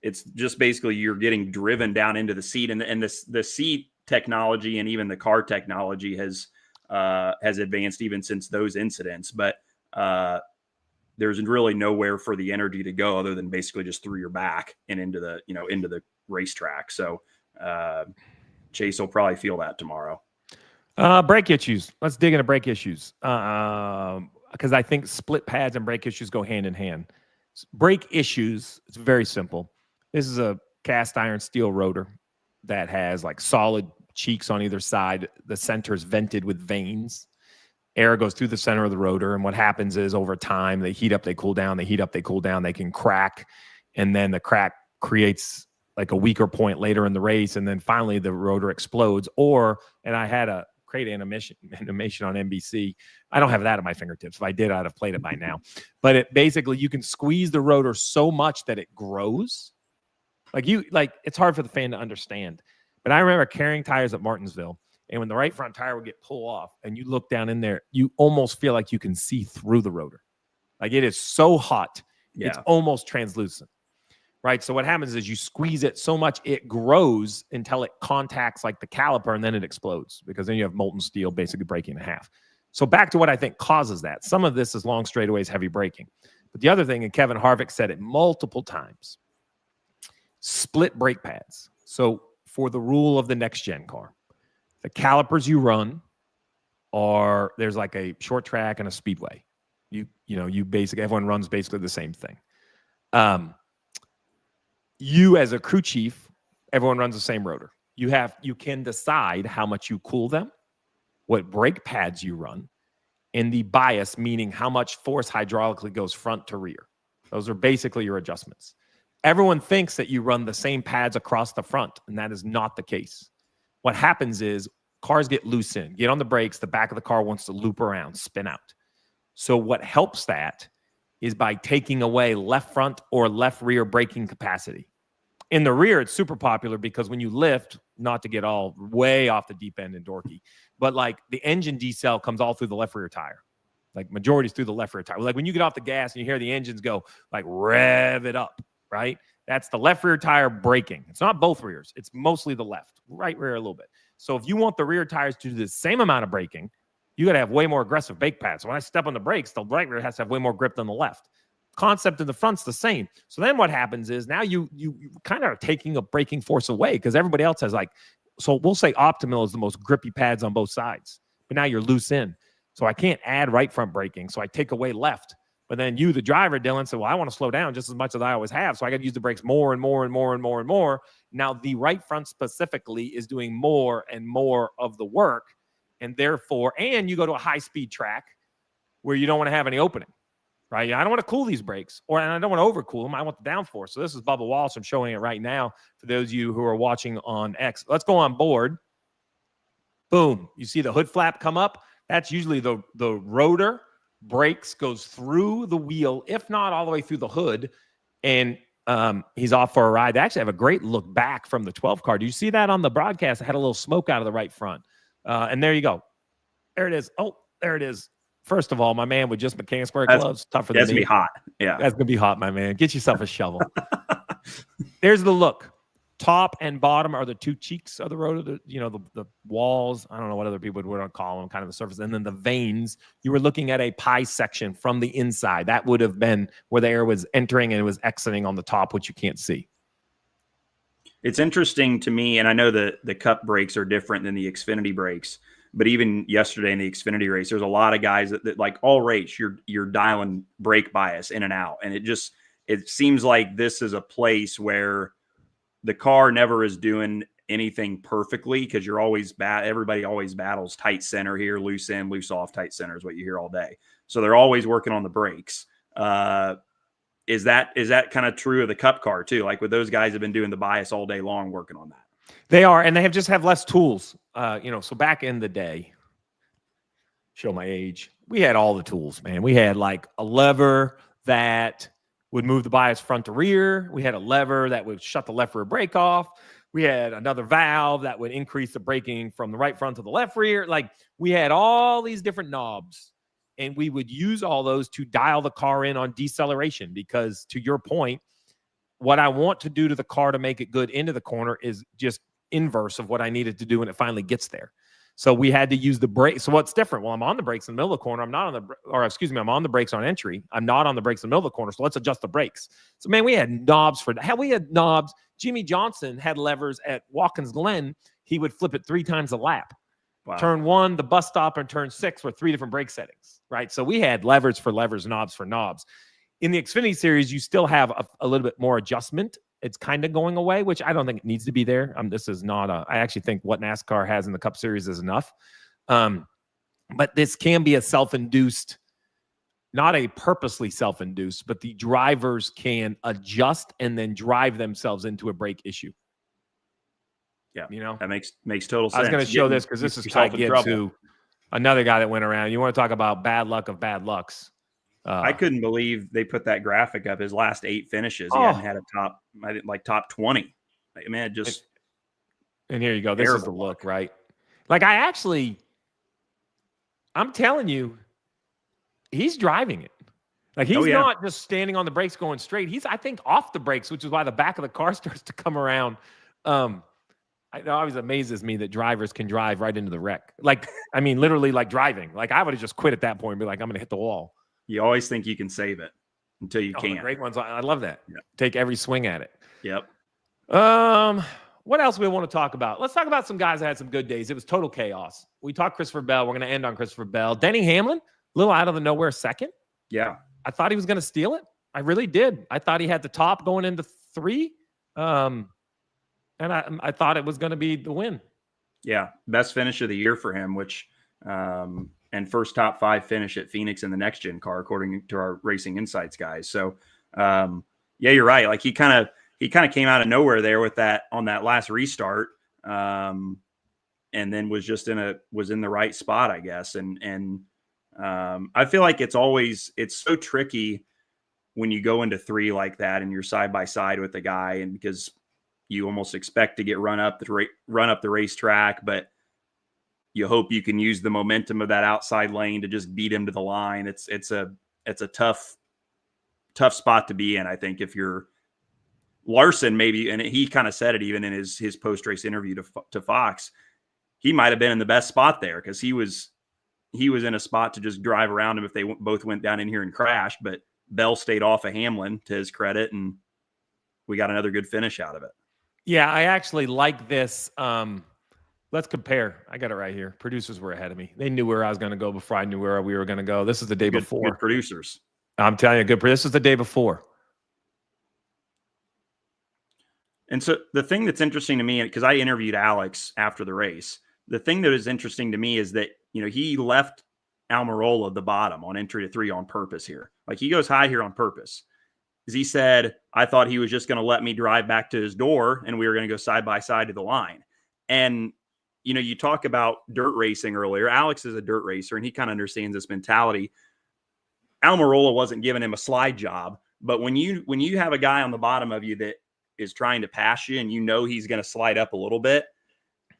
it's just basically you're getting driven down into the seat, and the seat technology and even the car technology has advanced even since those incidents. But there's really nowhere for the energy to go other than basically just through your back and into the racetrack. So Chase will probably feel that tomorrow. Brake issues. Let's dig into brake issues. Because I think split pads and brake issues go hand in hand. Brake issues, it's very simple. This is a cast iron steel rotor that has like solid cheeks on either side. The center is vented with vanes. Air goes through the center of the rotor. And what happens is over time, they heat up, they cool down, they heat up, they cool down, they can crack. And then the crack creates like a weaker point later in the race. And then finally the rotor explodes. And I had a great animation on NBC. I don't have that at my fingertips. If I did, I'd have played it by now. But it basically, you can squeeze the rotor so much that it grows. It's hard for the fan to understand. But I remember carrying tires at Martinsville, and when the right front tire would get pulled off and you look down in there, you almost feel like you can see through the rotor. Like it is so hot, it's almost translucent. Right. So what happens is you squeeze it so much it grows until it contacts like the caliper, and then it explodes, because then you have molten steel basically breaking in half. So back to what I think causes that. Some of this is long straightaways, heavy braking. But the other thing, and Kevin Harvick said it multiple times, split brake pads. So for the rule of the next gen car, the calipers you run there's like a short track and a speedway. You basically, everyone runs basically the same thing. You as a crew chief, everyone runs the same rotor. You can decide how much you cool them, what brake pads you run, and the bias, meaning how much force hydraulically goes front to rear. Those are basically your adjustments. Everyone thinks that you run the same pads across the front, and that is not the case. What happens is cars get loose in, get on the brakes, the back of the car wants to loop around, spin out. So what helps that is by taking away left front or left rear braking capacity. In the rear, it's super popular because when you lift, not to get all way off the deep end and dorky, but like the engine decel comes all through the left rear tire. Like majority is through the left rear tire. Like when you get off the gas and you hear the engines go, like rev it up, right? That's the left rear tire braking. It's not both rears. It's mostly the left, right rear a little bit. So if you want the rear tires to do the same amount of braking, you got to have way more aggressive brake pads. So when I step on the brakes, the right rear has to have way more grip than the left. Concept in the front's the same. So then what happens is now you kind of are taking a braking force away because everybody else has like, so we'll say optimal is the most grippy pads on both sides, but now you're loose in. So I can't add right front braking. So I take away left. But then you, the driver, Dillon, said, well, I want to slow down just as much as I always have. So I got to use the brakes more and more and more and more and more. Now the right front specifically is doing more and more of the work. And therefore, and you go to a high speed track where you don't want to have any opening. Right? I don't want to cool these brakes, and I don't want to overcool them. I want the downforce. So this is Bubba Wallace. I'm showing it right now for those of you who are watching on X. Let's go on board. Boom. You see the hood flap come up? That's usually the rotor brakes goes through the wheel, if not all the way through the hood, and he's off for a ride. They actually have a great look back from the 12 car. Do you see that on the broadcast? It had a little smoke out of the right front. And there you go. There it is. Oh, there it is. First of all, my man with just mechanic square gloves, tougher than me. That's gonna be hot. Yeah, that's gonna be hot, my man. Get yourself a shovel. There's the look. Top and bottom are the two cheeks of the rotor. The walls. I don't know what other people would call them. Kind of the surface, and then the vanes. You were looking at a pie section from the inside. That would have been where the air was entering and it was exiting on the top, which you can't see. It's interesting to me, and I know that the Cup brakes are different than the Xfinity brakes. But even yesterday in the Xfinity race, there's a lot of guys that like all race, you're dialing brake bias in and out. And it seems like this is a place where the car never is doing anything perfectly because you're always everybody always battles tight center here, loose in, loose off, tight center is what you hear all day. So they're always working on the brakes. Is that kind of true of the Cup car too? Like with those guys have been doing the bias all day long, working on that. They are, and they just have less tools. So back in the day, show my age, we had all the tools, man. We had like a lever that would move the bias front to rear. We had a lever that would shut the left rear brake off. We had another valve that would increase the braking from the right front to the left rear. Like we had all these different knobs, and we would use all those to dial the car in on deceleration because, to your point, what I want to do to the car to make it good into the corner is just inverse of what I needed to do when it finally gets there. So we had to use the brake. So what's different? Well, I'm on the brakes in the middle of the corner. I'm on the brakes on entry. I'm not on the brakes in the middle of the corner. So let's adjust the brakes. So man, we had knobs for that. Hell, we had knobs. Jimmy Johnson had levers at Watkins Glen. He would flip it 3 times a lap. Wow. Turn 1, the bus stop, and turn 6 were 3 different brake settings, right? So we had levers for levers, knobs for knobs. In the Xfinity series, you still have a little bit more adjustment. It's kind of going away, which I don't think it needs to be there. This is not I actually think what NASCAR has in the Cup Series is enough. But this can be a self-induced, not a purposely self-induced, but the drivers can adjust and then drive themselves into a brake issue. Yeah, that makes total sense. I was going to show this because this is tied to another guy that went around. You want to talk about bad luck of bad lucks. I couldn't believe they put that graphic up. His last 8 finishes, he hadn't had a top 20. I mean, it just. And here you go. This is the look, right? Like I'm telling you, he's driving it. Like he's not just standing on the brakes going straight. He's, I think, off the brakes, which is why the back of the car starts to come around. It always amazes me that drivers can drive right into the wreck. Like, I mean, literally like driving. Like I would have just quit at that point and be like, I'm going to hit the wall. You always think you can save it until you can't. Great ones. I love that. Yep. Take every swing at it. Yep. What else we want to talk about? Let's talk about some guys that had some good days. It was total chaos. We talked Christopher Bell. We're going to end on Christopher Bell. Denny Hamlin, a little out of the nowhere second. Yeah. I thought he was going to steal it. I really did. I thought he had the top going into 3. And I thought it was going to be the win. Yeah. Best finish of the year for him, which, and first top 5 finish at Phoenix in the next gen car, according to our Racing Insights guys. So, yeah, you're right. Like he kind of came out of nowhere there with that on that last restart. And then was in the right spot, I guess. And I feel like it's so tricky when you go into 3 like that and you're side by side with the guy. And because you almost expect to get run up the racetrack, but you hope you can use the momentum of that outside lane to just beat him to the line. It's a tough spot to be in, I think, if you're Larson, maybe, and he kind of said it even in his post-race interview to Fox. He might have been in the best spot there because he was in a spot to just drive around him if they both went down in here and crashed. But Bell stayed off of Hamlin, to his credit, and we got another good finish out of it. Yeah, I actually like this. Let's compare. I got it right here. Producers were ahead of me. They knew where I was going to go before I knew where we were going to go. This is the day before. Good producers. I'm telling you, this is the day before. And so the thing that's interesting to me, because I interviewed Alex after the race, the thing that is interesting to me is that, he left Almirola the bottom on entry to 3 on purpose here. Like, he goes high here on purpose. Because he said, I thought he was just going to let me drive back to his door and we were going to go side by side to the line. And, you talk about dirt racing earlier. Alex is a dirt racer and he kind of understands this mentality. Almirola wasn't giving him a slide job, but when you have a guy on the bottom of you that is trying to pass you and he's going to slide up a little bit,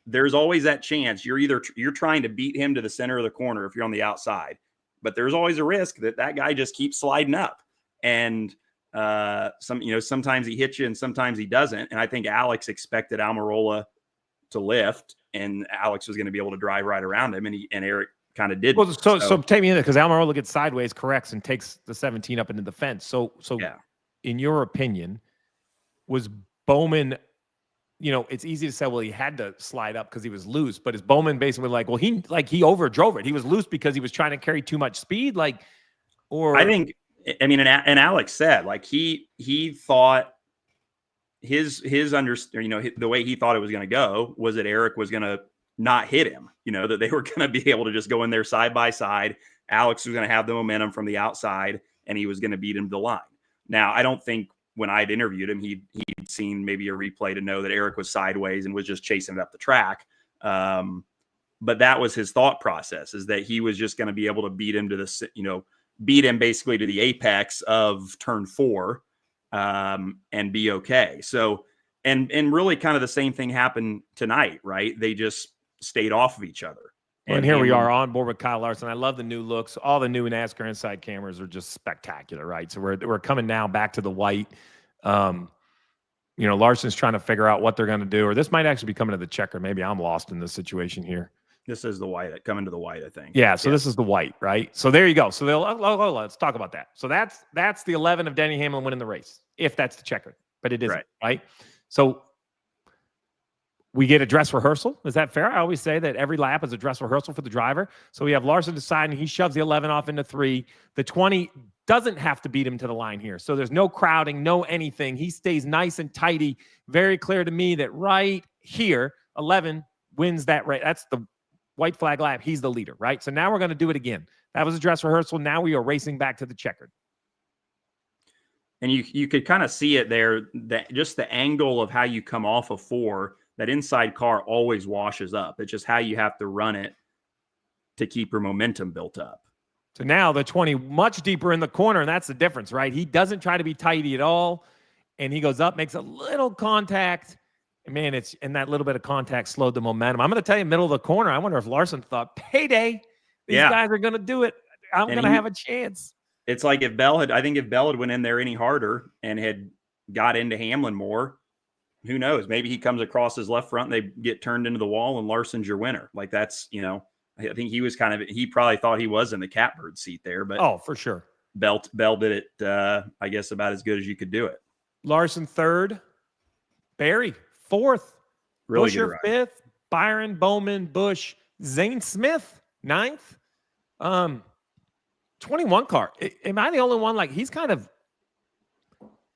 there's always that chance you're trying to beat him to the center of the corner if you're on the outside, but there's always a risk that guy just keeps sliding up. And sometimes he hits you and sometimes he doesn't. And I think Alex expected Almirola to lift and Alex was going to be able to drive right around him, and Eric kind of did. Well, so take me in there, because Almirola gets sideways, corrects, and takes the 17 up into the fence. So yeah. In your opinion, was Bowman, it's easy to say, well, he had to slide up because he was loose, but is Bowman basically like, well, he overdrove it. He was loose because he was trying to carry too much speed, I think, and Alex said, like, he thought his the way he thought it was going to go was that Eric was going to not hit him, that they were going to be able to just go in there side by side. Alex was going to have the momentum from the outside and he was going to beat him to the line. Now, I don't think when I'd interviewed him, he'd seen maybe a replay to know that Eric was sideways and was just chasing it up the track. But that was his thought process, is that he was just going to be able to beat him to beat him basically to the apex of turn 4 and be okay. So, and really kind of the same thing happened tonight, right? They just stayed off of each other. And here we are on board with Kyle Larson. I love the new looks. All the new NASCAR Inside cameras are just spectacular, right? So we're coming now back to the white. Larson's trying to figure out what they're going to do, or this might actually be coming to the checker. Maybe I'm lost in this situation here. This is the white, coming to the white, I think. Yeah, so this is the white, right? So there you go. So let's talk about that. So that's the 11 of Denny Hamlin winning the race, if that's the checker, but it isn't, right? So we get a dress rehearsal. Is that fair? I always say that every lap is a dress rehearsal for the driver. So we have Larson deciding, he shoves the 11 off into 3. The 20 doesn't have to beat him to the line here. So there's no crowding, no anything. He stays nice and tidy. Very clear to me that right here, 11 wins that race. That's the white flag lap. He's the leader, right? So now we're going to do it again. That was a dress rehearsal. Now we are racing back to the checkered. And you could kind of see it there, that just the angle of how you come off of 4, that inside car always washes up. It's just how you have to run it to keep your momentum built up. So now the 20 much deeper in the corner, and that's the difference, right? He doesn't try to be tidy at all, and he goes up, makes a little contact, and man, and that little bit of contact slowed the momentum. I'm going to tell you, middle of the corner, I wonder if Larson thought, payday, these guys are going to do it. I'm going to have a chance. It's like if Bell had went in there any harder and had got into Hamlin more, who knows? Maybe he comes across his left front and they get turned into the wall and Larson's your winner. Like, that's, I think he probably thought he was in the catbird seat there, but for sure. Bell did it, I guess, about as good as you could do it. Larson 3rd, Barry 4th, really Busher 5th, Byron, Bowman, Busch, Zane Smith 9th. 21 car. Am I the only one? Like, he's kind of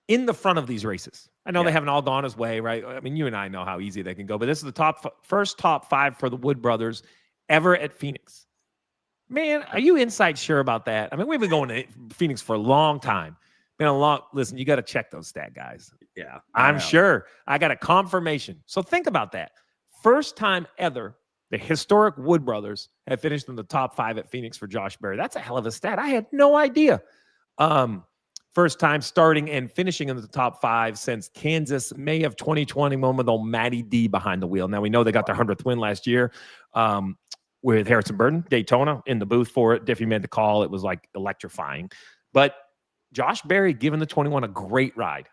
in the front of these races. I know they haven't all gone his way, right? I mean, you and I know how easy they can go, but this is the first top 5 for the Wood brothers ever at Phoenix. Man, are you inside sure about that? I mean, we've been going to Phoenix for a long time. Listen, you got to check those stat guys. Yeah. I'm sure. I got a confirmation. So think about that. First time ever the historic Wood brothers have finished in the top 5 at Phoenix for Josh Berry. That's a hell of a stat. I had no idea. First time starting and finishing in the top 5 since Kansas, May of 2021 with old Matty D behind the wheel. Now, we know they got their 100th win last year with Harrison Burton, Daytona, in the booth for it. Diffie made the call. It was like electrifying. But Josh Berry giving the 21 a great ride.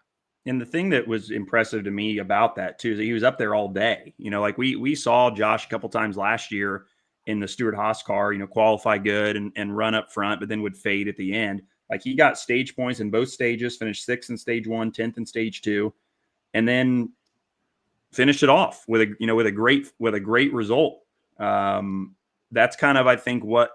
And the thing that was impressive to me about that too is that he was up there all day. You know, like we saw Josh a couple times last year in the Stewart-Haas car, you know, qualify good and run up front, but then would fade at the end. Like he got stage points in both stages, finished 6th in stage 1, 10th in stage 2, and then finished it off with a great result. That's kind of, I think, what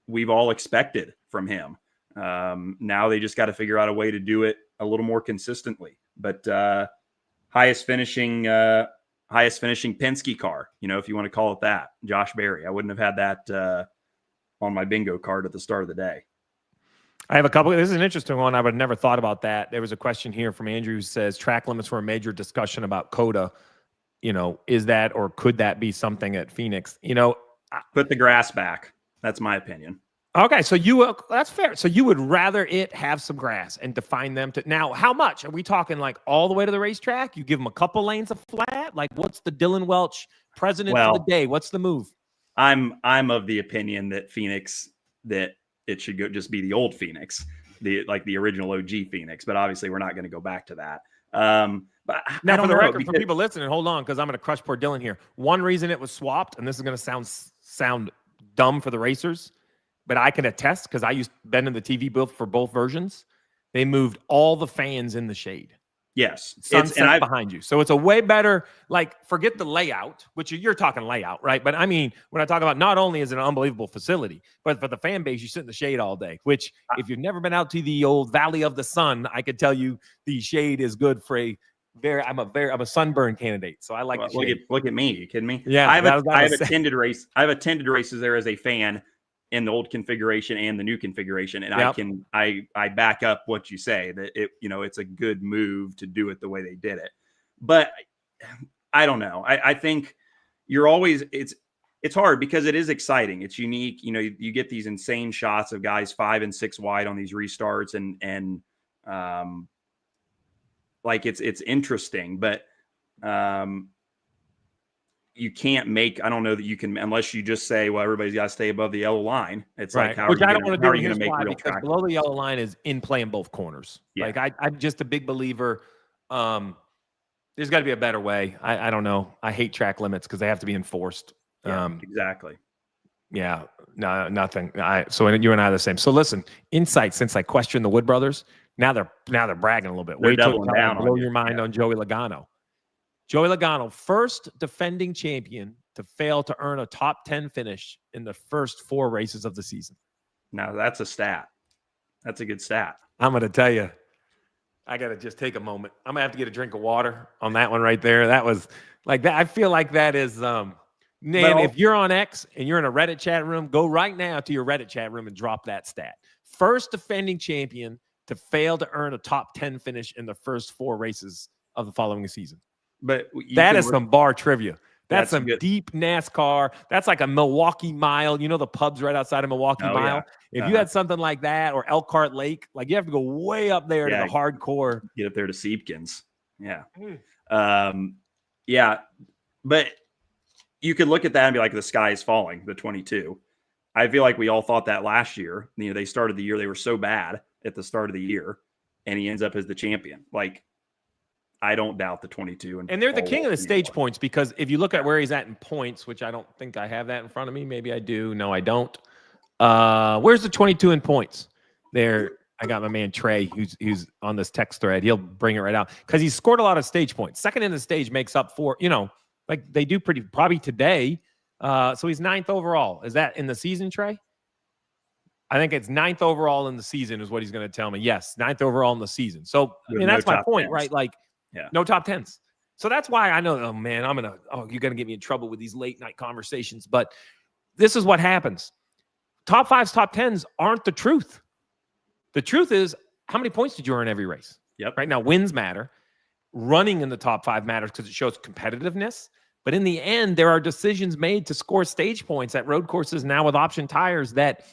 we've all expected from him. Now they just got to figure out a way to do it a little more consistently. But highest finishing Penske car, you know, if you want to call it that, Josh Berry. I wouldn't have had that on my bingo card at the start of the day. I have a couple. This is an interesting one. I would have never thought about that. There was a question here from Andrew who says track limits were a major discussion about COTA. You know, is that or could that be something at Phoenix? You know, put the grass back. That's my opinion. Okay, so that's fair. So you would rather it have some grass and define them to now. How much are we talking? Like all the way to the racetrack? You give them a couple lanes of flat? Like what's the Dillon Welch president for the day? What's the move? I'm of the opinion that Phoenix, that it should go just be the old Phoenix, the original OG Phoenix. But obviously we're not going to go back to that. But now, for the record, for people listening, hold on, because I'm going to crush poor Dillon here. One reason it was swapped, and this is going to sound dumb for the racers, but I can attest because I been in the TV booth for both versions. They moved all the fans in the shade. Yes. Sunset behind you. So it's a way better, like, forget the layout, which you're talking layout, right? But I mean, when I talk about not only is it an unbelievable facility, but for the fan base, you sit in the shade all day, which if you've never been out to the old Valley of the Sun, I could tell you the shade is good for I'm a sunburn candidate. So I like the shade. Look at me. Are you kidding me? Yeah. I have attended races there as a fan in the old configuration and the new configuration. And I back up what you say, that it's a good move to do it the way they did it. But I don't know. I think you're always, it's hard because it is exciting. It's unique. You know, you get these insane shots of guys 5 and 6 wide on these restarts and like it's interesting, but you can't make, I don't know that you can, unless you just say, well, everybody's got to stay above the yellow line. It's right. like, how Which are I you don't want to do in why, because below the yellow line is in play in both corners. Yeah. Like I'm just a big believer. There's got to be a better way. I don't know. I hate track limits because they have to be enforced. Yeah, exactly. Yeah, no, nothing. So you and I are the same. So listen, insight, since I questioned the Wood brothers, now they're bragging a little bit. They're doubling down. Blow your mind on Joey Logano. Joey Logano, first defending champion to fail to earn a top 10 finish in the first 4 races of the season. Now that's a stat. That's a good stat. I'm going to tell you, I got to just take a moment. I'm going to have to get a drink of water on that one right there. That was like that. I feel like that is, if you're on X and you're in a Reddit chat room, go right now to your Reddit chat room and drop that stat. First defending champion to fail to earn a top 10 finish in the first 4 races of the following season. But that is some bar trivia. That's some good. Deep NASCAR. That's like a Milwaukee Mile. You know the pubs right outside of Milwaukee Mile? Yeah. If you had something like that, or Elkhart Lake, like you have to go way up there to the hardcore. Get up there to Seepkins. Yeah. Yeah. But you could look at that and be like, the sky is falling, the 22. I feel like we all thought that last year. You know, they started the year, they were so bad at the start of the year, and he ends up as the champion. Like, I don't doubt the 22. And they're the king of the stage points, because if you look at where he's at in points, which I don't think I have that in front of me. Maybe I do. No, I don't. Where's the 22 in points? There, I got my man Trey, who's on this text thread. He'll bring it right out because he's scored a lot of stage points. Second in the stage makes up for, like they do probably today. So he's 9th overall. Is that in the season, Trey? I think it's 9th overall in the season is what he's going to tell me. Yes, 9th overall in the season. So, that's my point, right? Like, no top 10s. So that's why I know, you're going to get me in trouble with these late night conversations. But this is what happens. Top 5s, top 10s aren't the truth. The truth is, how many points did you earn every race? Yep. Right now, wins matter. Running in the top 5 matters because it shows competitiveness. But in the end, there are decisions made to score stage points at road courses now with option tires that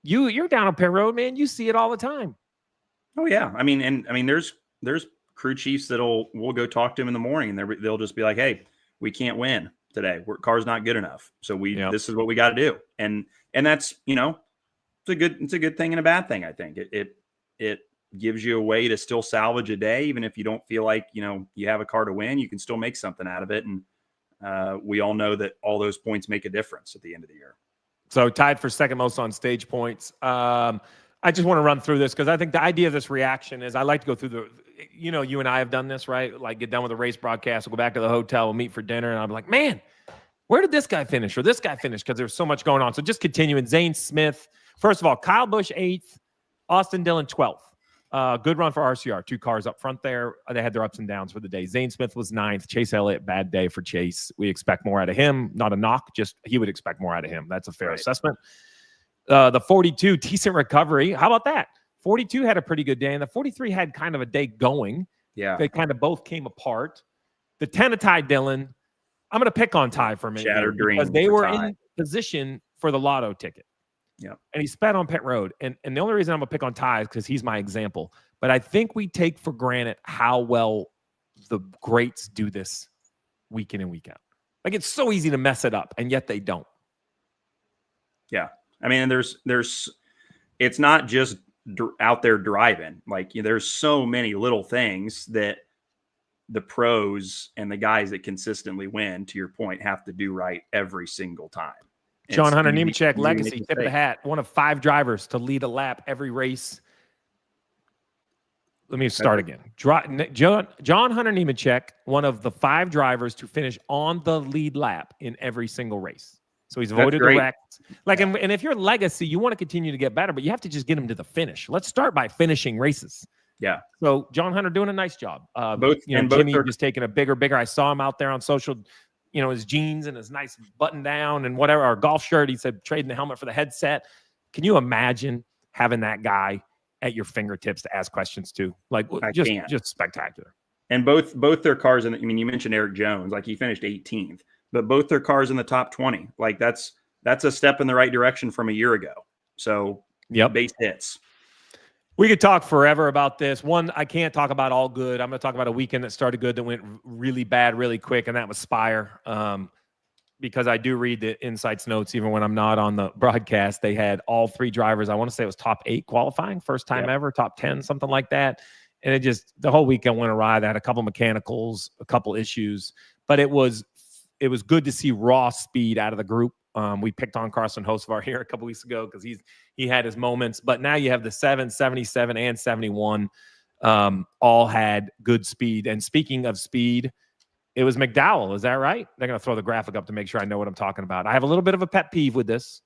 you're down a pit road, man. You see it all the time. Oh yeah. I mean, there's crew chiefs we'll go talk to him in the morning, and they'll just be like, "Hey, we can't win today. Car's not good enough. So this is what we got to do." And that's, it's a good thing and a bad thing. I think it gives you a way to still salvage a day, even if you don't feel like, you have a car to win, you can still make something out of it. And we all know that all those points make a difference at the end of the year. So tied for second most on stage points. I just want to run through this because I think the idea of this reaction is I like to go through you and I have done this, right? Like get done with the race broadcast, we'll go back to the hotel, we'll meet for dinner, and I'm like, man, where did this guy finish or this guy finish? Because there's so much going on. So just continuing. Zane Smith, first of all, Kyle Busch 8th, Austin Dillon 12th. Good run for RCR. 2 cars up front there. They had their ups and downs for the day. Zane Smith was 9th. Chase Elliott, bad day for Chase. We expect more out of him. Not a knock, just he would expect more out of him. That's a fair assessment. The 42, decent recovery. How about that? 42 had a pretty good day, and the 43 had kind of a day going. Yeah. They kind of both came apart. The 10 of Ty Dillon, I'm going to pick on Ty for a minute. Shattered dream. Because they were in position for the lotto ticket. Yeah. And he sped on pit road. And the only reason I'm going to pick on Ty is because he's my example. But I think we take for granted how well the greats do this week in and week out. Like, it's so easy to mess it up, and yet they don't. Yeah. I mean, it's not just out there driving. Like, there's so many little things that the pros and the guys that consistently win, to your point, have to do right every single time. John Hunter Nemechek, legacy, tip of the hat. One of 5 drivers to lead a lap every race. Let me start again. John Hunter Nemechek, one of the 5 drivers to finish on the lead lap in every single race. So he's voted direct. Like, and if you're legacy, you want to continue to get better, but you have to just get him to the finish. Let's start by finishing races. Yeah. So John Hunter doing a nice job. Jimmy just taking a bigger. I saw him out there on social, his jeans and his nice button down and whatever, or golf shirt. He said trading the helmet for the headset. Can you imagine having that guy at your fingertips to ask questions to? Like, just spectacular. And both their cars, you mentioned Eric Jones, like he finished 18th, but both their cars in the top 20. Like that's a step in the right direction from a year ago. So base hits. We could talk forever about this. One, I can't talk about all good. I'm going to talk about a weekend that started good that went really bad really quick, and that was Spire. Because I do read the insights notes even when I'm not on the broadcast. They had all 3 drivers. I want to say it was top 8 qualifying, first time ever, top 10, something like that. And the whole weekend went awry. They had a couple mechanicals, a couple issues, but it was good to see raw speed out of the group. We picked on Carson Hocevar here a couple weeks ago because he had his moments, but now you have the 7, 77, and 71 all had good speed. And speaking of speed, it was McDowell. Is that right? They're going to throw the graphic up to make sure I know what I'm talking about. I have a little bit of a pet peeve with this,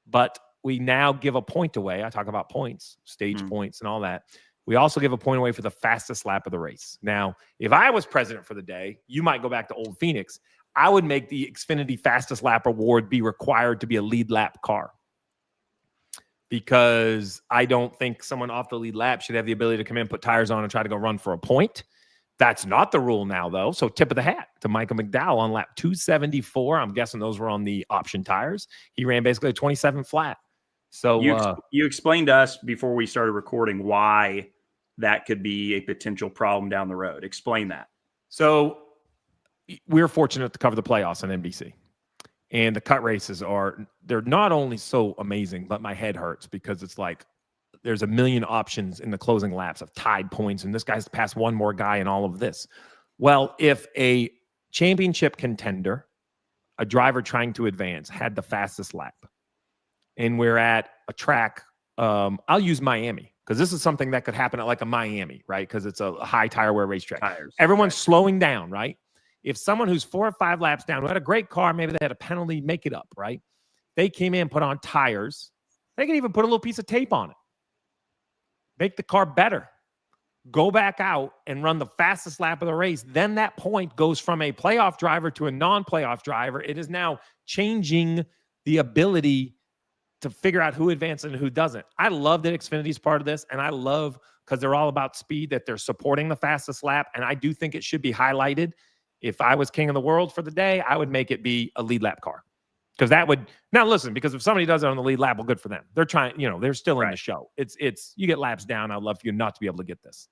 but we now give a point away. I talk about points, stage points and all that. We also give a point away for the fastest lap of the race. Now, if I was president for the day, you might go back to Old Phoenix. I would make the Xfinity fastest lap award be required to be a lead lap car, because I don't think someone off the lead lap should have the ability to come in, put tires on, and try to go run for a point. That's not the rule now, though. So tip of the hat to Michael McDowell on lap 274. I'm guessing those were on the option tires. He ran basically a 27 flat. So you explained to us before we started recording why that could be a potential problem down the road. Explain that. So we're fortunate to cover the playoffs on NBC. And the cut races they're not only so amazing, but my head hurts because it's like there's a million options in the closing laps of tied points, and this guy's passed one more guy in all of this. Well, if a championship contender, a driver trying to advance, had the fastest lap, and we're at a track, I'll use Miami, because this is something that could happen at like a Miami, right? Because it's a high tire wear racetrack. Tires, everyone's slowing down, right? If someone who's 4 or 5 laps down, who had a great car, maybe they had a penalty, make it up, right? They came in, put on tires. They can even put a little piece of tape on it. Make the car better. Go back out and run the fastest lap of the race. Then that point goes from a playoff driver to a non-playoff driver. It is now changing the ability to figure out who advances and who doesn't. I love that Xfinity's part of this, and I love, because they're all about speed, that they're supporting the fastest lap, and I do think it should be highlighted. If I was king of the world for the day, I would make it be a lead lap car. Because that would now listen, because if somebody does it on the lead lap, well, good for them. They're trying, they're still in the show. It's you get laps down. I'd love for you not to be able to get this.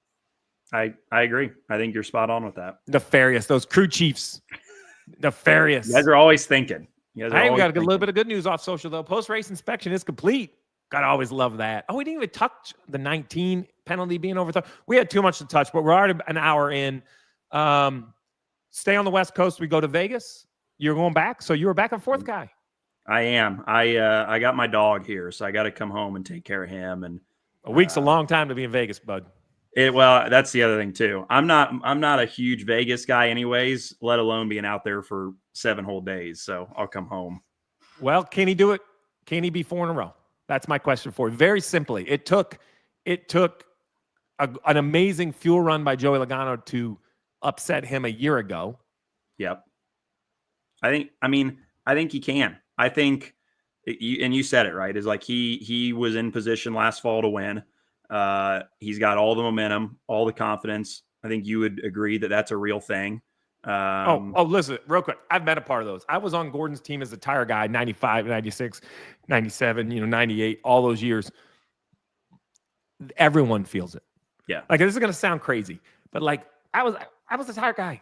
I agree. I think you're spot on with that. Nefarious. Those crew chiefs. Nefarious. You guys are always thinking. I even got a little bit of good news off social though. Post-race inspection is complete. Gotta always love that. Oh, we didn't even touch the 19 penalty being overthrown. We had too much to touch, but we're already an hour in. Stay on the West Coast. We go to Vegas. You're going back. So you were back and forth guy. I am. I got my dog here, so I got to come home and take care of him. And a week's a long time to be in Vegas, bud. Well, that's the other thing too. I'm not a huge Vegas guy, anyways. Let alone being out there for 7 whole days. So I'll come home. Well, can he do it? Can he be 4 in a row? That's my question for you. Very simply, it took an amazing fuel run by Joey Logano to upset him a year ago. Yep. I think he can. I think, and you said it right, is like he was in position last fall to win. He's got all the momentum, all the confidence. I think you would agree that that's a real thing. Listen, real quick. I've been a part of those. I was on Gordon's team as a tire guy, 95, 96, 97, 98, all those years. Everyone feels it. Yeah. Like, this is going to sound crazy, but like, I was a tire guy.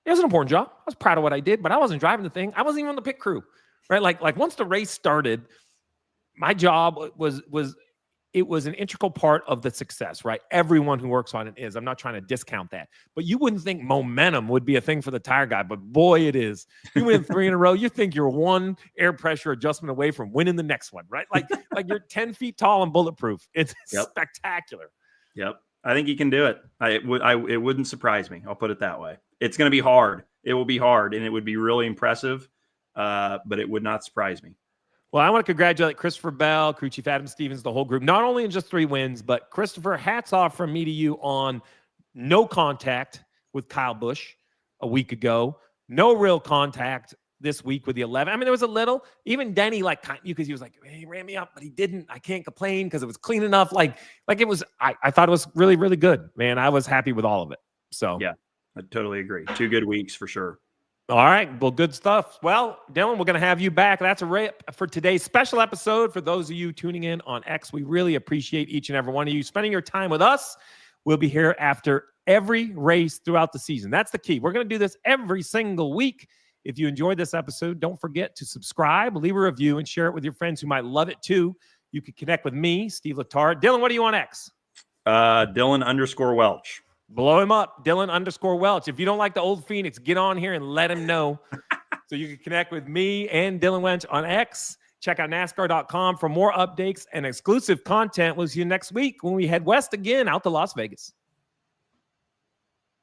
It was an important job. I was proud of what I did, but I wasn't driving the thing. I wasn't even on the pit crew, right? Like once the race started, my job was an integral part of the success, right? Everyone who works on it is. I'm not trying to discount that, but you wouldn't think momentum would be a thing for the tire guy, but boy, it is. You win 3 in a row. You think you're one air pressure adjustment away from winning the next one, right? Like you're 10 feet tall and bulletproof. It's spectacular. Yep. I think he can do it. It wouldn't surprise me. I'll put it that way. It's going to be hard. It will be hard, and it would be really impressive, but it would not surprise me. Well, I want to congratulate Christopher Bell, crew chief Adam Stevens, the whole group, not only in just 3 wins, but Christopher, hats off from me to you on no contact with Kyle Busch a week ago. No real contact this week with the 11. I mean, there was a little. Even Denny, because he was like, hey, he ran me up, but he didn't. I can't complain because it was clean enough. Like it was, I thought it was really, really good, man. I was happy with all of it. So yeah, I totally agree. 2 good weeks for sure. All right. Well, good stuff. Well, Dillon, we're going to have you back. That's a wrap for today's special episode. For those of you tuning in on X, we really appreciate each and every one of you spending your time with us. We'll be here after every race throughout the season. That's the key. We're going to do this every single week. If you enjoyed this episode, don't forget to subscribe, leave a review, and share it with your friends who might love it too. You can connect with me, Steve Letarte. Dillon, what are you on X? Dillon_Welch. Blow him up, Dillon_Welch. If you don't like the old Phoenix, get on here and let him know. So you can connect with me and Dillon Welch on X. Check out NASCAR.com for more updates and exclusive content. We'll see you next week when we head west again out to Las Vegas.